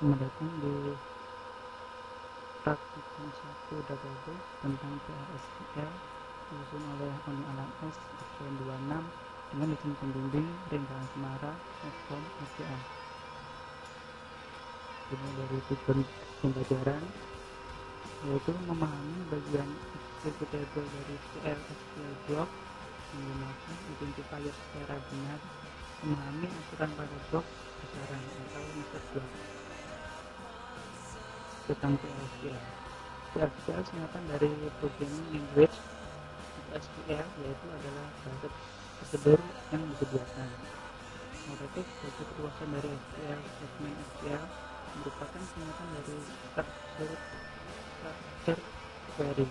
Selamat datang di praktikum 1 database tentang PLSQL disusun oleh Oni Alam S. Absen 26 dengan desain pembimbing Ringgaran Semara Netcom SDA. Ini dari tujuan pembelajaran yaitu memahami bagian executable dari PLSQL block, menggunakan identifier secara benar, memahami aturan pada blok besaran atau method block. Tentang PLSQL. PLSQL singkatan dari Programming Language SQL, yaitu adalah bahasa prosedur yang disediakan. Motif sebagai perluasan dari SQL, segmen SQL merupakan singkatan dari Structure Query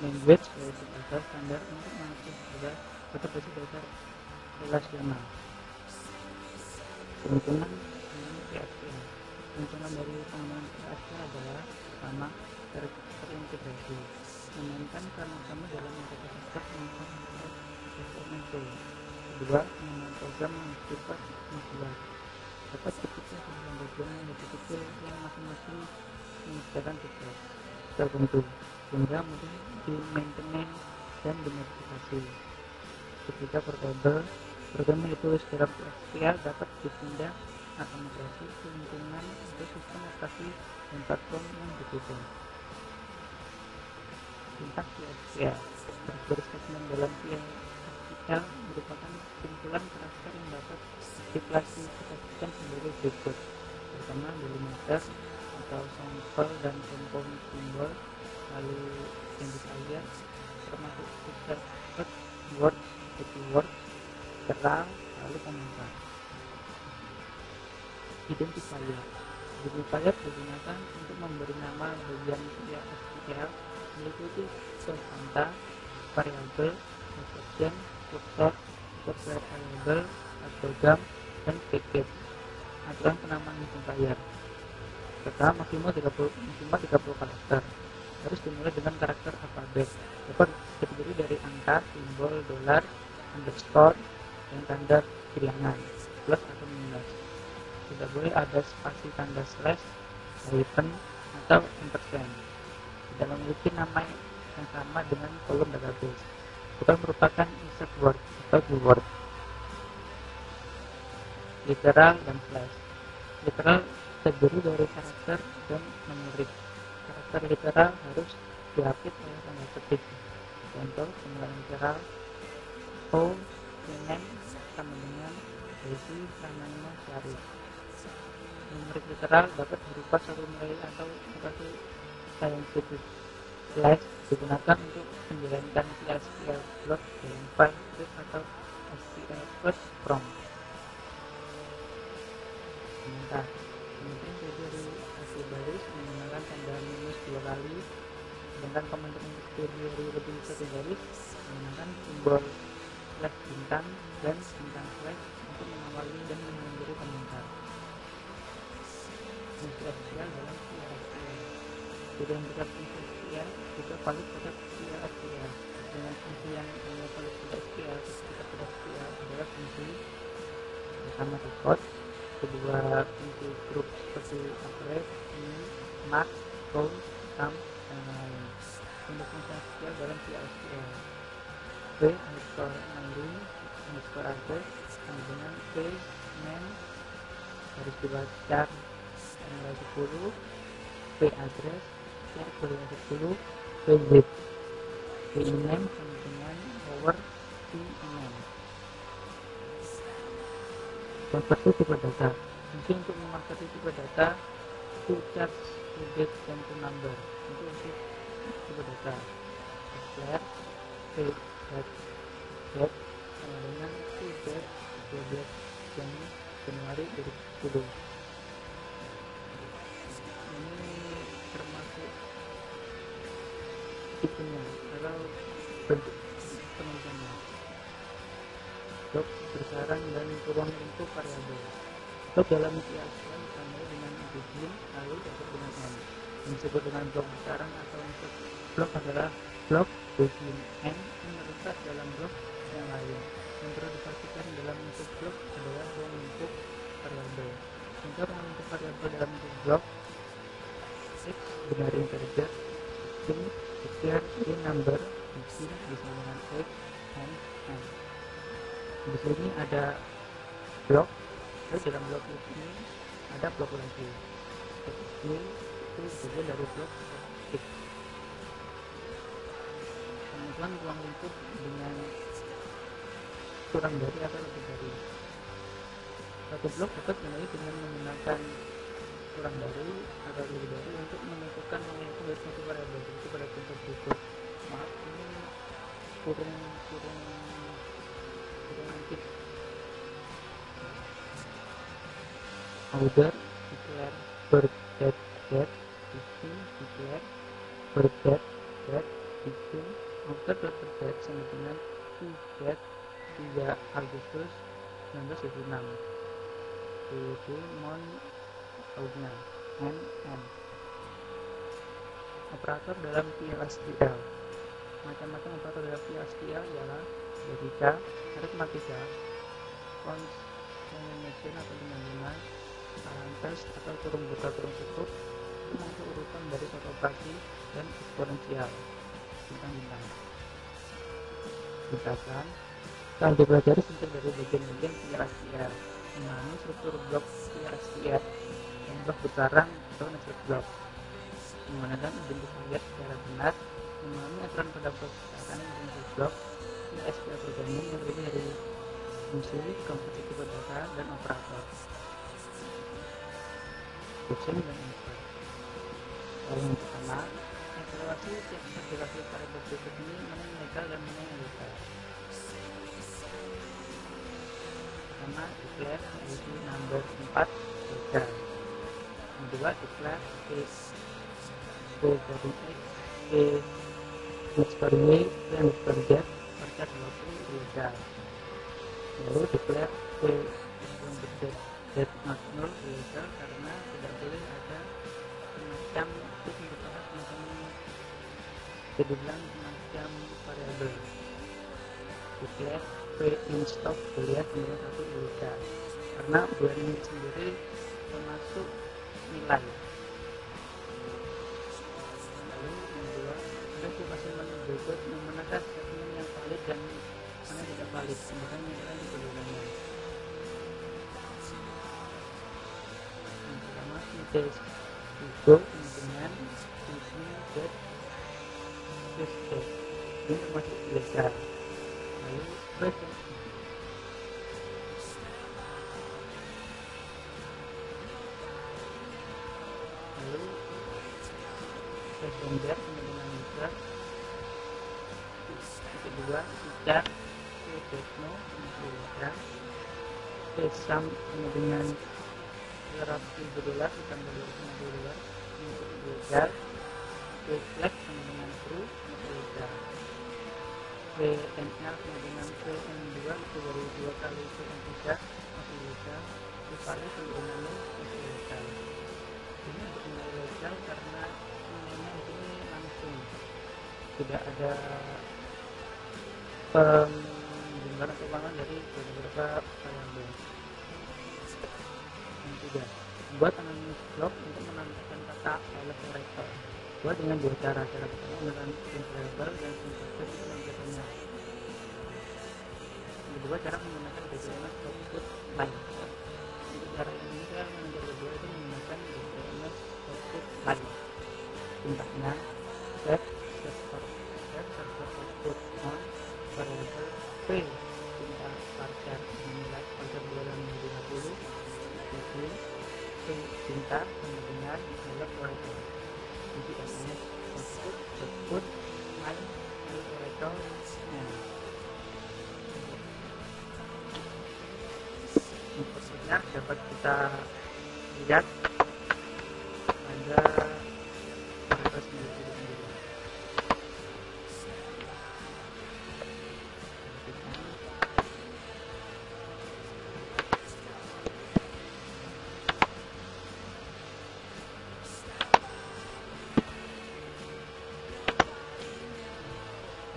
Language, yaitu bahasa standar untuk mengakses database data relasional. Keuntungan PLSQL. Keuntungan dari penggunaan PLSQL adalah pertama, terintegrasi, memainkan peran utama dalam arsitektur penggunaan SQL. Kedua, penggunaan program yang bersifat modular, dapat dipecah dalam bagian yang lebih kecil yang masing-masing mengerjakan tugas tertentu sehingga mudah di-maintenance dan dimodifikasi. Ketiga, portable, program yang ditulis dalam PLSQL dapat dipindah atau migrasi ke lingkungan atau sistem operasi dan platform yang berbeda. Sintaks PLSQL. Baris segmen dalam PLSQL merupakan kumpulan karakter yang dapat diklasifikasikan sebagai berikut. Pertama, delimiter atau sampel dan compound simbol, lalu identifier termasuk fixed word, keyword, literal, lalu komentar. Identifier digunakan untuk memberi nama bagian PLSQL meliputi substanta, variabel, exception, cursor, variable, program, dan package. Aturan penamaan identifier. Pertama, maksimal 30 karakter. Harus dimulai dengan karakter alfabet. Dapat terdiri dari angka, simbol, dolar, underscore, dan tanda bilangan, plus atau minus. Tidak boleh ada spasi tanda slash, hyphen, atau ampersand. Tidak memiliki nama yang sama dengan kolom database. Bukan merupakan insert word atau keyword. Literal dan slash. Literal terdiri dari karakter dan numerik. Karakter literal harus dihapus oleh tanda petik. Contoh penggunaan literal: O, Yemen sama dengan Desi namanya Syarif. Numerik literal dapat berupa satu nilai atau satu scientific. Slash digunakan untuk menjalankan PLSQL block dalam file script atau SQL first from. Komentar. Komentar terdiri dari baris menggunakan tanda minus 2 kali, sedangkan komentar untuk terdiri lebih satu baris menggunakan simbol slash bintang dan bintang slash untuk mengawali dan mengakhiri komentar. Fungsi SQL dalam PLSQL. Identitas fungsi SQL juga valid pada PLSQL. Dengan fungsi yang hanya valid pada SQL, ketika pada SQL adalah fungsi pertama record, kedua fungsi grup seperti operate, mark, count, sum, dan lain-lain. Untuk fungsi SQL dalam PLSQL, p underscore number underscore address sama dengan p name garis dibaca tanggal 10, p address share tanggal 10, p zip, p name sama dengan over p name. Konversi tipe data. Fungsi untuk mengonversi tipe data to charge, to date, dan to number. Untuk tipe data declare date sama dengan to date 12 Januari 2010. Ini termasuk tipenya atau bentuk penulisannya. Blok besaran dan ruang lingkup variabel. Blok dalam PLSQL ditandai dengan begin lalu disebut dengan n. Yang disebut dengan blok besaran atau input blok adalah blok begin n yang terletak dalam blok yang lain. Yang perlu dipastikan dalam input blok adalah ruang lingkup variabel. Jika menentukan variabel dalam blok X benar integer, string declare a number begin bisa dengan X and N. Di sini ada blok, lalu dalam blok ini ada blok lagi. Ini itu bagian dari blok X. Kemudian ruang lingkup dengan kurang dari atau lebih dari satu blok dapat dipenuhi dengan menggunakan kurang dari atau lebih dari untuk menentukan ruang lingkup dari suatu variabel. Itu pada contoh berikut. Maaf, ini kurang nanti. Order declare birth date begin declare birth date begin order date sama dengan to date 3 Agustus 1976 periode month tahunnya N. Operator dalam PLSQL. Macam-macam operator dalam PLSQL ialah logika, aritmatika, concatenation atau penggabungan, parenthesis atau kurung buka kurung tutup, itu masuk urutan dari suatu operasi, dan eksponensial bintang-bintang. Misalkan kalau dipelajari struktur dari bagian-bagian PLSQL, memahami struktur blok PLSQL yang blok putaran atau network blok, menggunakan identifier secara benar, memahami aturan pada blok putaran dan network blok PLSQL programming yang terdiri dari fungsi, komposisi data, dan operator, function dan answer. Yang pertama, evaluasi aplikasi variabel berikut ini mana yang legal dan mana yang ilegal. Pertama, declare id number 4 legal. Yang kedua, declare x dari x underscore y underscore z percaya 20 ilegal. Lalu declare yang berdasar that not null ilegal karena tidak boleh ada semacam itu merupakan semacam dibilang semacam variabel. Declare in stock boolean dengan satu ilegal karena boolean ini sendiri termasuk nilai. Lalu yang kedua, ada situasi berikut yang menakar statement yang valid dan mana tidak valid, kemudian nilai di kedudukannya. Yang pertama, test itu dengan fungsi get ini termasuk ilegal. Lalu question get dengan user. Kedua, secara no ilegal. Sum dengan $200 ditambah $250 untuk ilegal. Flag sama dengan true masih ilegal. VNL sama dengan VN2 itu dari 2 kali VN3 masih ilegal. Valid sama dengan nil masih ilegal. Ini untuk nilai ilegal karena nilainya di sini langsung tidak ada jumlah keuangan dari beberapa variabel. Yang ketiga, buat analisis blok untuk menambahkan kata file operator. Buat dengan dua cara. Cara pertama menggunakan variabel dan sintaksis penampilannya. Yang kedua, cara menggunakan DBMS output line. Untuk cara ini saya mengajar kedua itu menggunakan DBMS output line. Sintaksnya set output on variabel p tinta parser nilai parser 250 jadi p tinta sama dengan nilai operator DBMS output line operator n. Inputnya dapat kita lihat ada operator sendiri.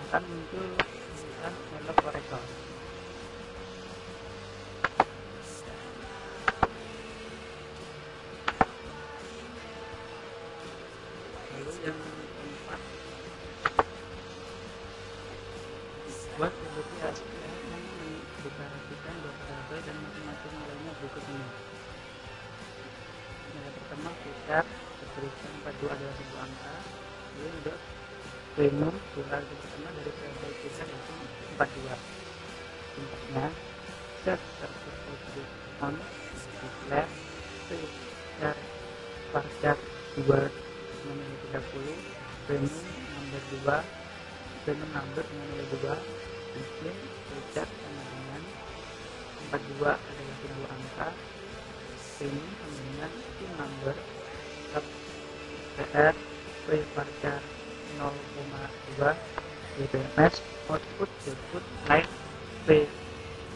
Akan muncul tulisan hello operator. seperti SQL yang mendeklarasikan dua variabel dan masing-masing nilainya berikut ini. Nilai pertama putar bertuliskan 42 adalah sebuah angka, lalu untuk premium putar pertama dari variabel putar yaitu 42. Sintaksnya set server output on declare putar varchar 2 dengan nilai 30 premium number 2 premium number dengan nilai 2 bikin putar sama dengan 42 adalah sebuah angka premium sama dengan pin number sub pr varchar 0,2 dbms output line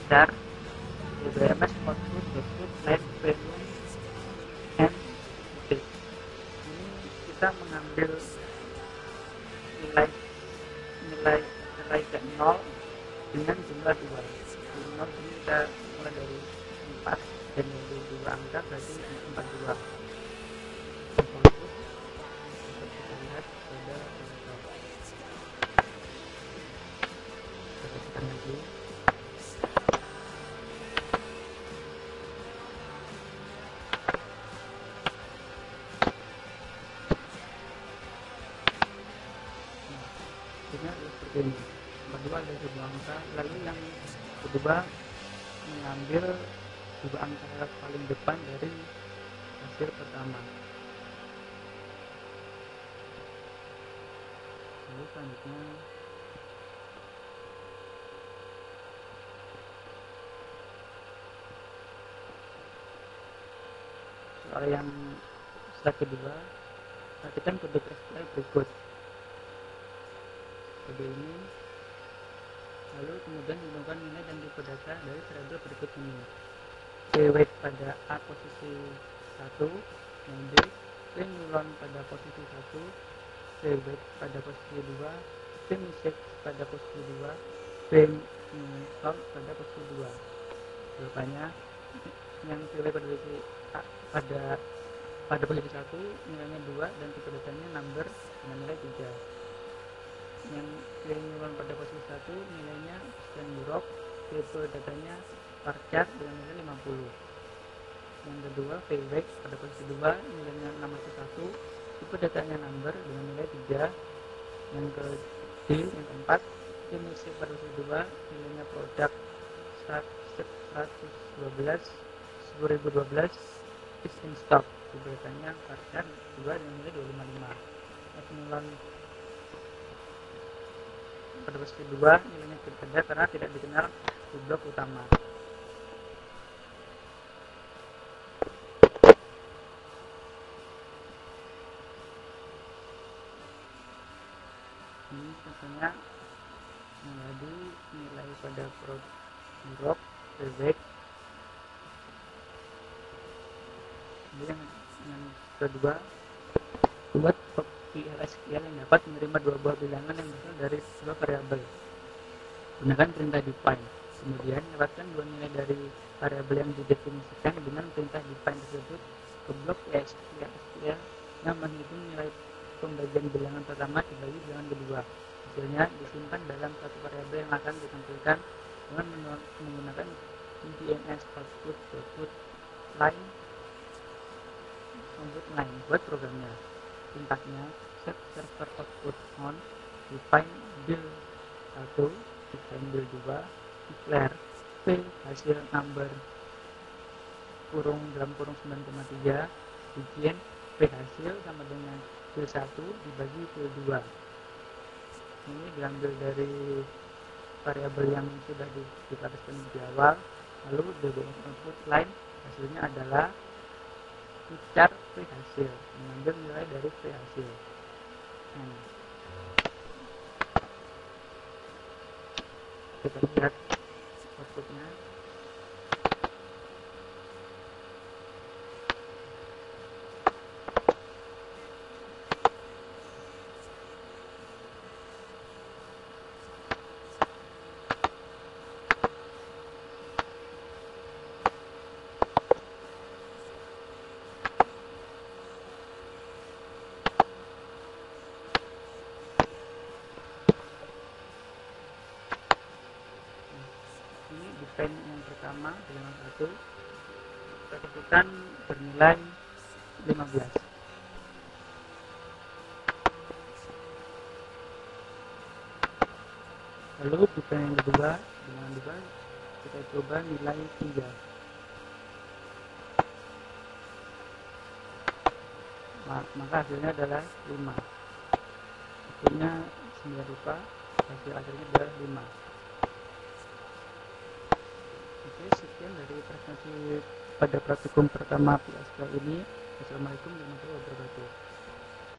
dar dbms output line premium and p. Ini kita mengambil nilai ke 0 dengan jumlah 2. Di 0 ini kita mulai dari 4 dan dari 2 angka berarti 42. Output untuk kita lihat pada kita lagi. Seperti ini. Kedua ada sebuah angka, lalu yang kedua mengambil dua angka paling depan dari hasil pertama. Lalu selanjutnya soal yang slide kedua, perhatikan kode SQL berikut. Kode ini lalu kemudian ditemukan nilai dan tipe data dari variabel berikut ini. P-weight pada A posisi 1, yang B, P-nulon pada posisi 1, P-weight pada posisi 2, P-mistake pada posisi 2, P-nulon pada posisi 2. Jawabannya yang P-weight pada posisi A pada posisi 1 nilainya 2 dan tipe datanya number dengan nilai 3. Yang P-nulon pada posisi 1 nilainya dan buruk, tipe datanya varchar dengan nilai 50. Yang kedua P-weight pada posisi 2 nilainya 61, tipe datanya number dengan nilai 3. Yang yang keempat P-mistake pada posisi 2 nilainya produk 1012 is in stock, tipe datanya varchar 2 dengan nilai 255. P-nulon pada posisi 2 nilainya tidak ada karena tidak dikenal di blok utama. Ini contohnya menjadi nilai pada blok P-weight. Kemudian yang kedua, buat PLSQL yang dapat menerima dua buah bilangan yang berasal dari sebuah variabel. Gunakan perintah define. Kemudian dapatkan dua nilai dari variabel yang didefinisikan dengan perintah define tersebut ke blok PLSQL yang menghitung nilai pembagian bilangan pertama dibagi bilangan kedua. Hasilnya disimpan dalam satu variabel yang akan ditampilkan dengan menggunakan DNS output line buat programnya. Sintaksnya set server output on, define build 1, define build 2, declare p hasil number dalam kurung 9,3, bikin p hasil sama dengan build 1 dibagi build 2. Ini diambil dari variabel yang sudah dideklarasikan di awal. Lalu DNS output line hasilnya adalah putar p hasil, mengambil nilai dari p hasil. Kita lihat outputnya. pen yang pertama dengan 1 kita tentukan bernilai 15. Lalu di pen yang kedua dengan 2 kita coba nilai 3. Maka hasilnya adalah 5. Hasilnya 9 rupa, hasilnya adalah 5. Oke, sekian dari presentasi pada praktikum pertama PSK ini. Assalamualaikum warahmatullahi wabarakatuh.